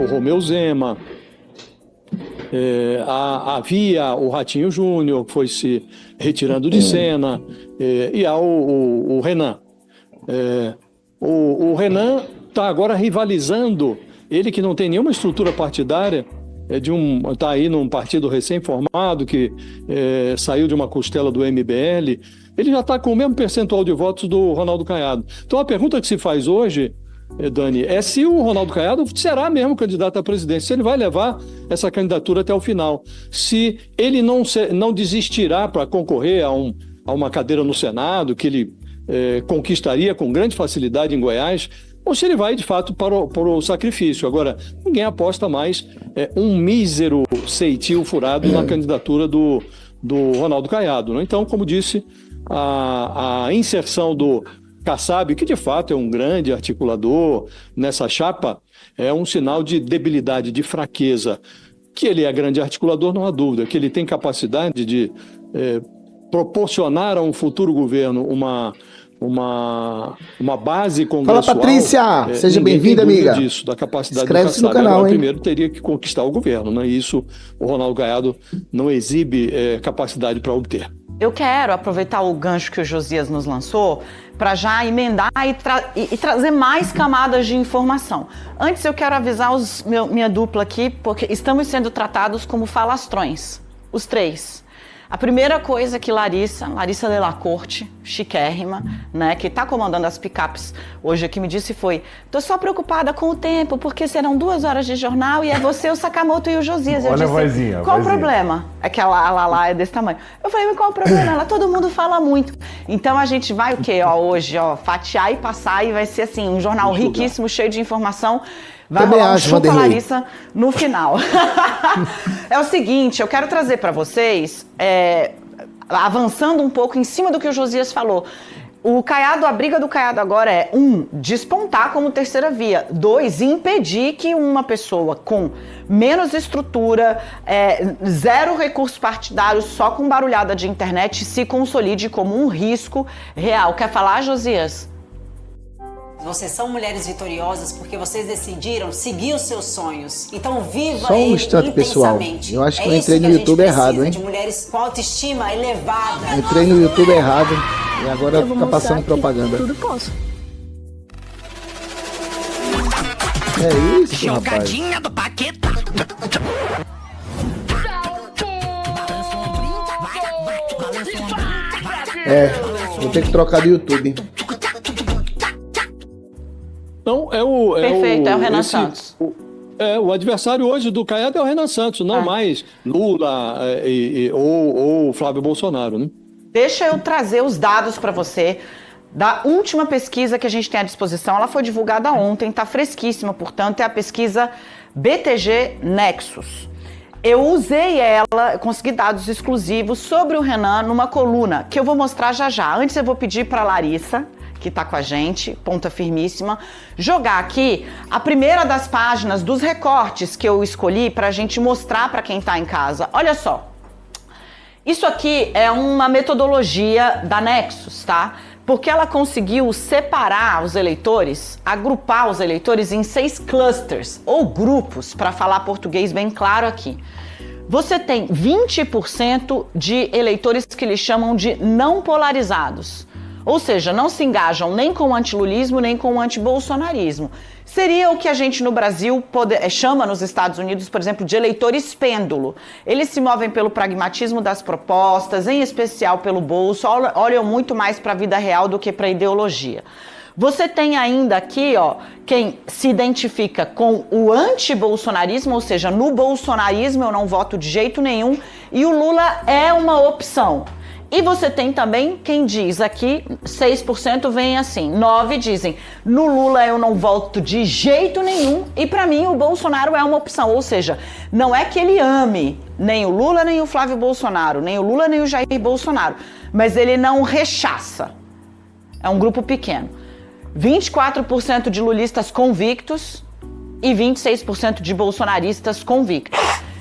o Romeu Zema, havia o Ratinho Júnior, que foi se retirando de cena, e há o Renan. O Renan está agora rivalizando, ele que não tem nenhuma estrutura partidária, está aí num partido recém-formado, que saiu de uma costela do MBL, ele já está com o mesmo percentual de votos do Ronaldo Caiado. Então a pergunta que se faz hoje, Dani, é se o Ronaldo Caiado será mesmo candidato à presidência, se ele vai levar essa candidatura até o final, se ele não desistirá para concorrer a uma cadeira no Senado, que ele conquistaria com grande facilidade em Goiás, ou se ele vai, de fato, para o sacrifício. Agora, ninguém aposta mais um mísero ceitil furado na candidatura do Ronaldo Caiado, né? Então, como disse, a inserção do Kassab, que de fato é um grande articulador nessa chapa, é um sinal de debilidade, de fraqueza. Que ele é grande articulador, não há dúvida. Que ele tem capacidade de proporcionar a um futuro governo uma base congressual. Fala, Patrícia! Seja bem-vinda, amiga. Disso, da capacidade Inscreve-se do no canal, agora, hein? primeiro teria que conquistar o governo, né? E isso o Ronaldo Caiado não exibe capacidade para obter. Eu quero aproveitar o gancho que o Josias nos lançou para já emendar e trazer mais camadas de informação. Antes eu quero avisar minha dupla aqui, porque estamos sendo tratados como falastrões, os três. A primeira coisa que Larissa Della Corte, chiquérrima, né, que está comandando as picapes hoje aqui, me disse foi: tô só preocupada com o tempo, porque serão 2 horas de jornal e é você, o Sakamoto e o Josias. Olha eu disse, a vozinha, qual o problema? É que a Lala é desse tamanho. Eu falei, mas qual o problema? Ela, todo mundo fala muito. Então a gente vai o quê? Hoje, fatiar e passar, e vai ser assim, um jornal riquíssimo, cheio de informação. Vai rolar um chupa Larissa no final. É o seguinte, eu quero trazer para vocês, avançando um pouco em cima do que o Josias falou. A briga do Caiado agora é, 1, despontar como terceira via. 2, impedir que uma pessoa com menos estrutura, 0 recursos partidários, só com barulhada de internet, se consolide como um risco real. Quer falar, Josias? Vocês são mulheres vitoriosas porque vocês decidiram seguir os seus sonhos. Então viva só um instante, pessoal. Eu acho que eu entrei no YouTube errado, hein? De mulheres com autoestima elevada. Entrei no YouTube errado e agora fica passando propaganda. Tudo posso. É isso, rapaz. Jogadinha do Paqueta. Vou ter que trocar do YouTube. Então, Perfeito, é o Renan Santos. O adversário hoje do Caiado é o Renan Santos, não mais Lula ou Flávio Bolsonaro, né? Deixa eu trazer os dados para você da última pesquisa que a gente tem à disposição. Ela foi divulgada ontem, está fresquíssima, portanto, é a pesquisa BTG Nexus. Eu usei ela, consegui dados exclusivos sobre o Renan numa coluna que eu vou mostrar já já. Antes eu vou pedir para a Larissa, que está com a gente, ponta firmíssima, jogar aqui a primeira das páginas dos recortes que eu escolhi para a gente mostrar para quem está em casa. Olha só, isso aqui é uma metodologia da Nexus, tá? Porque ela conseguiu separar os eleitores, agrupar os eleitores em 6 clusters, ou grupos, para falar português bem claro aqui. Você tem 20% de eleitores que eles chamam de não polarizados. Ou seja, não se engajam nem com o antilulismo, nem com o antibolsonarismo. Seria o que a gente no Brasil chama nos Estados Unidos, por exemplo, de eleitores pêndulo. Eles se movem pelo pragmatismo das propostas, em especial pelo bolso, olham muito mais para a vida real do que para a ideologia. Você tem ainda aqui, quem se identifica com o antibolsonarismo, ou seja, no bolsonarismo eu não voto de jeito nenhum, e o Lula é uma opção. E você tem também quem diz aqui, 6% vem assim, 9% dizem, no Lula eu não voto de jeito nenhum e para mim o Bolsonaro é uma opção. Ou seja, não é que ele ame nem o Lula nem o Flávio Bolsonaro, nem o Lula nem o Jair Bolsonaro, mas ele não rechaça. É um grupo pequeno. 24% de lulistas convictos e 26% de bolsonaristas convictos.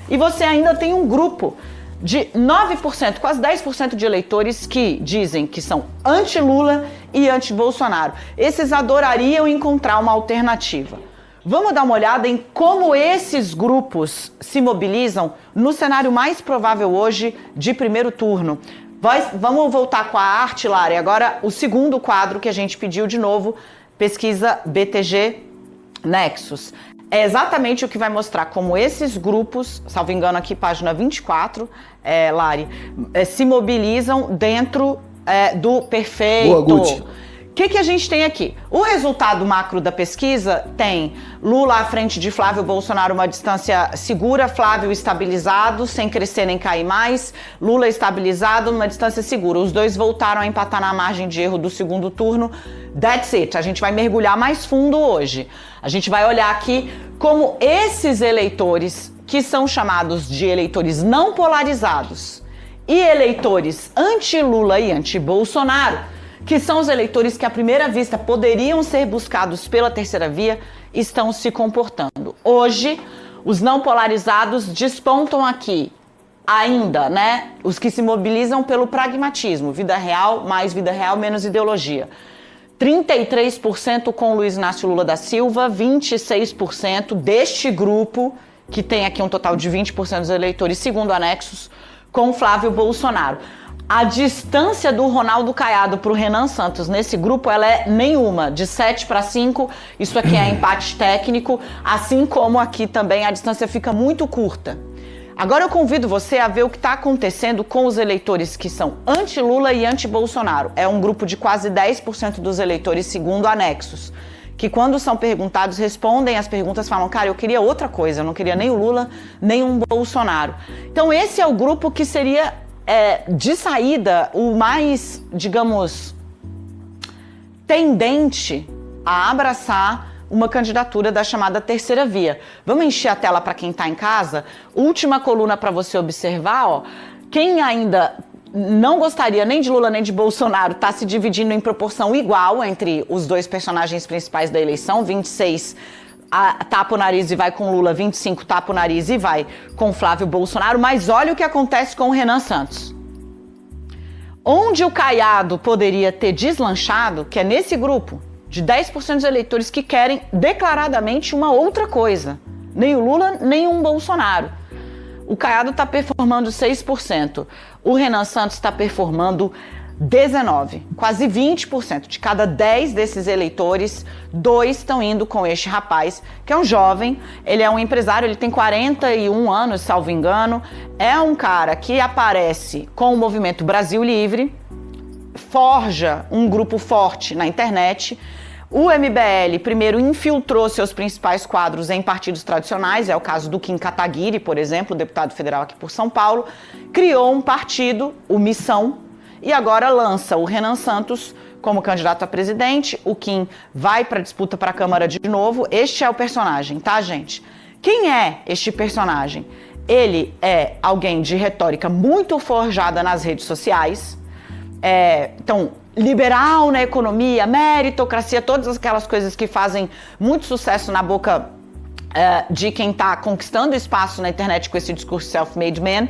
E você ainda tem um grupo de 9%, quase 10% de eleitores que dizem que são anti-Lula e anti-Bolsonaro. Esses adorariam encontrar uma alternativa. Vamos dar uma olhada em como esses grupos se mobilizam no cenário mais provável hoje de primeiro turno. Vamos voltar com a arte, Lari. Agora, o segundo quadro que a gente pediu de novo, pesquisa BTG Nexus. É exatamente o que vai mostrar como esses grupos, salvo engano aqui, página 24, Lari, se mobilizam dentro do perfeito. Boa, Guti. O que a gente tem aqui? O resultado macro da pesquisa tem Lula à frente de Flávio Bolsonaro, uma distância segura, Flávio estabilizado, sem crescer nem cair mais, Lula estabilizado, numa distância segura. Os dois voltaram a empatar na margem de erro do segundo turno. That's it. A gente vai mergulhar mais fundo hoje. A gente vai olhar aqui como esses eleitores, que são chamados de eleitores não polarizados, e eleitores anti-Lula e anti-Bolsonaro, que são os eleitores que à primeira vista poderiam ser buscados pela terceira via, estão se comportando. Hoje, os não polarizados despontam aqui ainda, né? Os que se mobilizam pelo pragmatismo, vida real, mais vida real, menos ideologia. 33% com Luiz Inácio Lula da Silva, 26% deste grupo, que tem aqui um total de 20% dos eleitores, segundo anexos, com Flávio Bolsonaro. A distância do Ronaldo Caiado para o Renan Santos nesse grupo, ela é nenhuma, de 7-5, isso aqui é empate técnico, assim como aqui também a distância fica muito curta. Agora eu convido você a ver o que está acontecendo com os eleitores que são anti-Lula e anti-Bolsonaro. É um grupo de quase 10% dos eleitores, segundo anexos, que quando são perguntados, respondem as perguntas, falam, cara, eu queria outra coisa, eu não queria nem o Lula, nem um Bolsonaro. Então esse é o grupo que seria, de saída, o mais, digamos, tendente a abraçar uma candidatura da chamada terceira via. Vamos encher a tela para quem está em casa? Última coluna para você observar, ó. Quem ainda não gostaria nem de Lula nem de Bolsonaro está se dividindo em proporção igual entre os dois personagens principais da eleição, 26 tapa o nariz e vai com Lula, 25 tapa o nariz e vai com Flávio Bolsonaro, mas olha o que acontece com o Renan Santos. Onde o Caiado poderia ter deslanchado, que é nesse grupo, de 10% dos eleitores que querem declaradamente uma outra coisa. Nem o Lula, nem um Bolsonaro. O Caiado está performando 6%. O Renan Santos está performando 19%. Quase 20%. De cada 10 desses eleitores, 2 estão indo com este rapaz, que é um jovem, ele é um empresário, ele tem 41 anos, salvo engano. É um cara que aparece com o movimento Brasil Livre, forja um grupo forte na internet. O MBL primeiro infiltrou seus principais quadros em partidos tradicionais, é o caso do Kim Kataguiri, por exemplo, deputado federal aqui por São Paulo, criou um partido, o Missão, e agora lança o Renan Santos como candidato a presidente. O Kim vai para a disputa para a Câmara de novo. Este é o personagem, tá, gente? Quem é este personagem? Ele é alguém de retórica muito forjada nas redes sociais, então, liberal na economia, meritocracia, todas aquelas coisas que fazem muito sucesso na boca de quem está conquistando espaço na internet com esse discurso self-made man.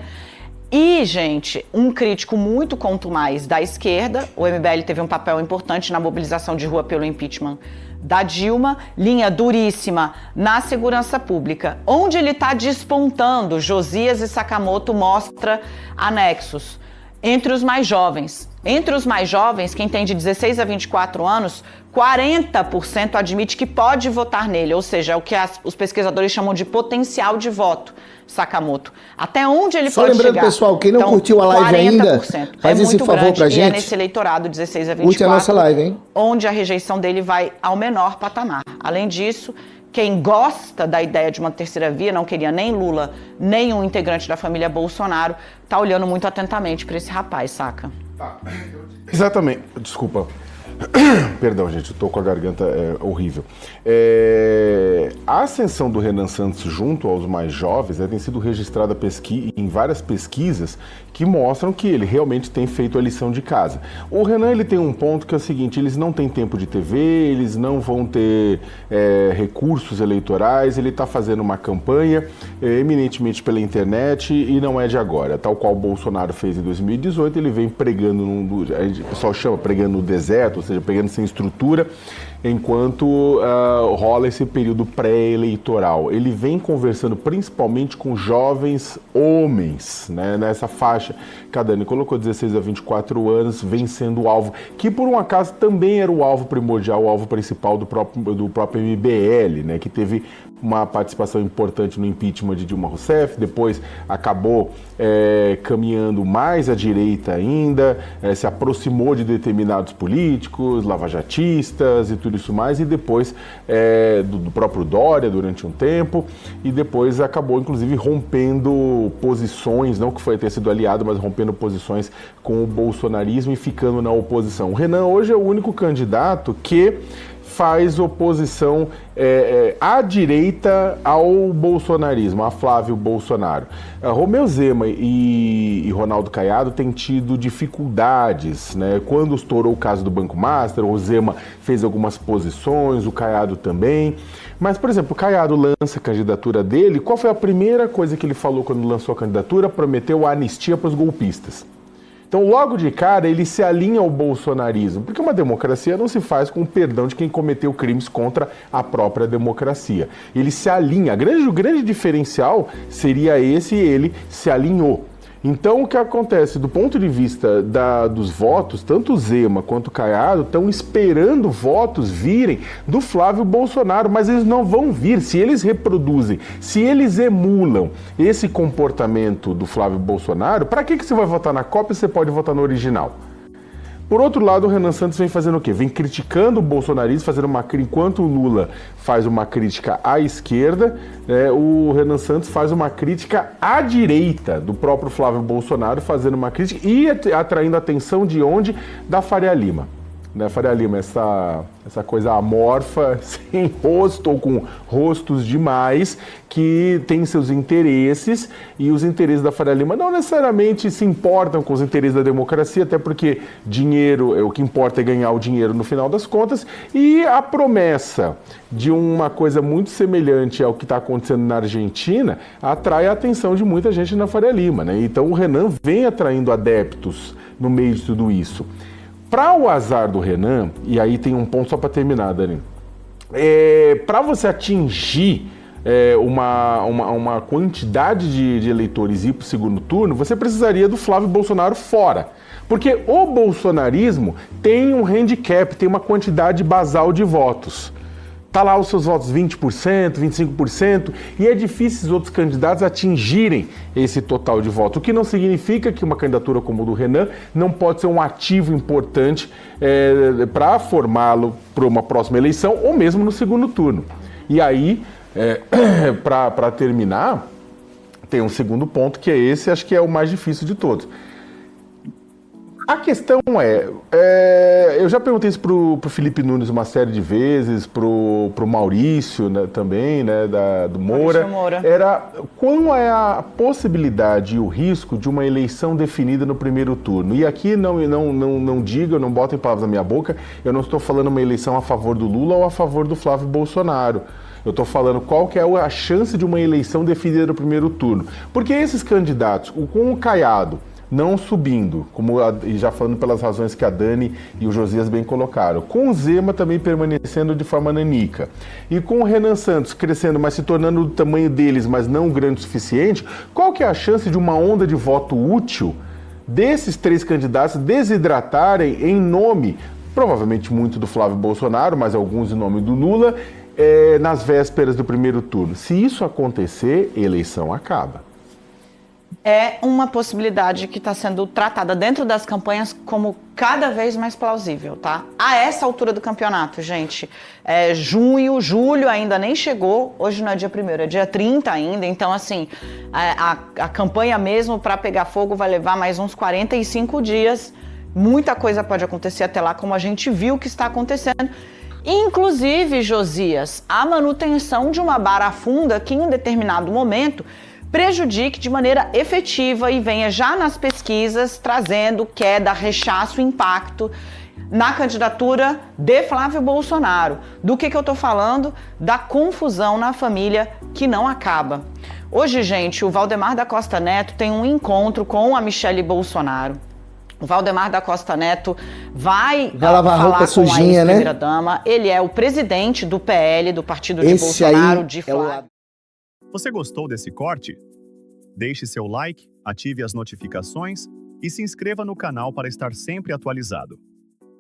E, gente, um crítico muito contumaz da esquerda. O MBL teve um papel importante na mobilização de rua pelo impeachment da Dilma, linha duríssima na segurança pública. Onde ele está despontando, Josias e Sakamoto mostra anexos. Entre os mais jovens. Entre os mais jovens, quem tem de 16 a 24 anos, 40% admite que pode votar nele, ou seja, é o que os pesquisadores chamam de potencial de voto, Sakamoto. Até onde ele pode chegar? Só lembrando, pessoal, quem não curtiu a live ainda, faz esse favor pra gente. E é nesse eleitorado 16 a 24, curte a nossa live, hein? Onde a rejeição dele vai ao menor patamar. Além disso, quem gosta da ideia de uma terceira via, não queria nem Lula, nem um integrante da família Bolsonaro, tá olhando muito atentamente para esse rapaz, saca? Exatamente. Desculpa. Perdão, gente, eu tô com a garganta horrível. A ascensão do Renan Santos junto aos mais jovens tem sido registrada em várias pesquisas que mostram que ele realmente tem feito a lição de casa. O Renan, ele tem um ponto que é o seguinte: eles não têm tempo de TV, eles não vão ter recursos eleitorais, ele está fazendo uma campanha eminentemente pela internet e não é de agora. Tal qual o Bolsonaro fez em 2018, ele vem pregando, o pessoal chama pregando no deserto, seja, pegando sem estrutura, enquanto rola esse período pré-eleitoral. Ele vem conversando principalmente com jovens homens, né, nessa faixa que a Dani colocou, 16 a 24 anos, vem sendo o alvo, que por um acaso também era o alvo primordial, o alvo principal do próprio MBL, né, que teve uma participação importante no impeachment de Dilma Rousseff, depois acabou caminhando mais à direita ainda, se aproximou de determinados políticos, lavajatistas e tudo isso mais, e depois do próprio Dória durante um tempo, e depois acabou inclusive rompendo posições, não que foi ter sido aliado, mas rompendo posições com o bolsonarismo e ficando na oposição. O Renan hoje é o único candidato que faz oposição à direita ao bolsonarismo, a Flávio Bolsonaro. Romeu Zema e Ronaldo Caiado têm tido dificuldades, né? Quando estourou o caso do Banco Master, o Zema fez algumas posições, o Caiado também. Mas, por exemplo, o Caiado lança a candidatura dele. Qual foi a primeira coisa que ele falou quando lançou a candidatura? Prometeu a anistia para os golpistas. Então, logo de cara, ele se alinha ao bolsonarismo, porque uma democracia não se faz com o perdão de quem cometeu crimes contra a própria democracia. Ele se alinha. O grande diferencial seria esse, e ele se alinhou. Então, o que acontece? Do ponto de vista dos votos, tanto o Zema quanto o Caiado estão esperando votos virem do Flávio Bolsonaro, mas eles não vão vir. Se eles reproduzem, se eles emulam esse comportamento do Flávio Bolsonaro, para que você vai votar na cópia se você pode votar no original? Por outro lado, o Renan Santos vem fazendo o quê? Vem criticando o bolsonarismo, enquanto o Lula faz uma crítica à esquerda, o Renan Santos faz uma crítica à direita do próprio Flávio Bolsonaro, fazendo uma crítica e atraindo a atenção de onde? Da Faria Lima. Né, Faria Lima, essa coisa amorfa, sem rosto ou com rostos demais, que tem seus interesses, e os interesses da Faria Lima não necessariamente se importam com os interesses da democracia, até porque dinheiro, o que importa é ganhar o dinheiro no final das contas, e a promessa de uma coisa muito semelhante ao que está acontecendo na Argentina atrai a atenção de muita gente na Faria Lima, né? Então o Renan vem atraindo adeptos no meio de tudo isso. Para o azar do Renan, e aí tem um ponto só para terminar, Dani, para você atingir uma quantidade de eleitores e ir para o segundo turno, você precisaria do Flávio Bolsonaro fora. Porque o bolsonarismo tem um handicap, tem uma quantidade basal de votos. Está lá os seus votos 20%, 25%, e é difícil os outros candidatos atingirem esse total de voto, o que não significa que uma candidatura como a do Renan não pode ser um ativo importante para formá-lo para uma próxima eleição ou mesmo no segundo turno. E aí, para terminar, tem um segundo ponto que é esse, acho que é o mais difícil de todos. A questão eu já perguntei isso pro Felipe Nunes uma série de vezes, pro Maurício, né, também, né, do Moura. Qual é a possibilidade e o risco de uma eleição definida no primeiro turno? E aqui não diga, não botem palavras na minha boca, eu não estou falando uma eleição a favor do Lula ou a favor do Flávio Bolsonaro. Eu estou falando qual que é a chance de uma eleição definida no primeiro turno. Porque esses candidatos, com o Caiado não subindo, e já falando pelas razões que a Dani e o Josias bem colocaram, com o Zema também permanecendo de forma nanica, e com o Renan Santos crescendo, mas se tornando do tamanho deles, mas não grande o suficiente, qual que é a chance de uma onda de voto útil desses três candidatos desidratarem em nome, provavelmente muito do Flávio Bolsonaro, mas alguns em nome do Lula, nas vésperas do primeiro turno? Se isso acontecer, a eleição acaba. É uma possibilidade que está sendo tratada dentro das campanhas como cada vez mais plausível, tá? A essa altura do campeonato, gente, julho ainda nem chegou, hoje não é dia 1º, é dia 30 ainda, então assim, a campanha mesmo para pegar fogo vai levar mais uns 45 dias, muita coisa pode acontecer até lá, como a gente viu que está acontecendo. Inclusive, Josias, a manutenção de uma barafunda que em um determinado momento prejudique de maneira efetiva e venha já nas pesquisas trazendo queda, rechaço, impacto na candidatura de Flávio Bolsonaro. Do que eu estou falando? Da confusão na família que não acaba. Hoje, gente, o Valdemar da Costa Neto tem um encontro com a Michele Bolsonaro. O Valdemar da Costa Neto vai lavar falar roupa sujinha, com a né? Dama. Ele é o presidente do PL, do partido de Bolsonaro, de Flávio. Você gostou desse corte? Deixe seu like, ative as notificações e se inscreva no canal para estar sempre atualizado.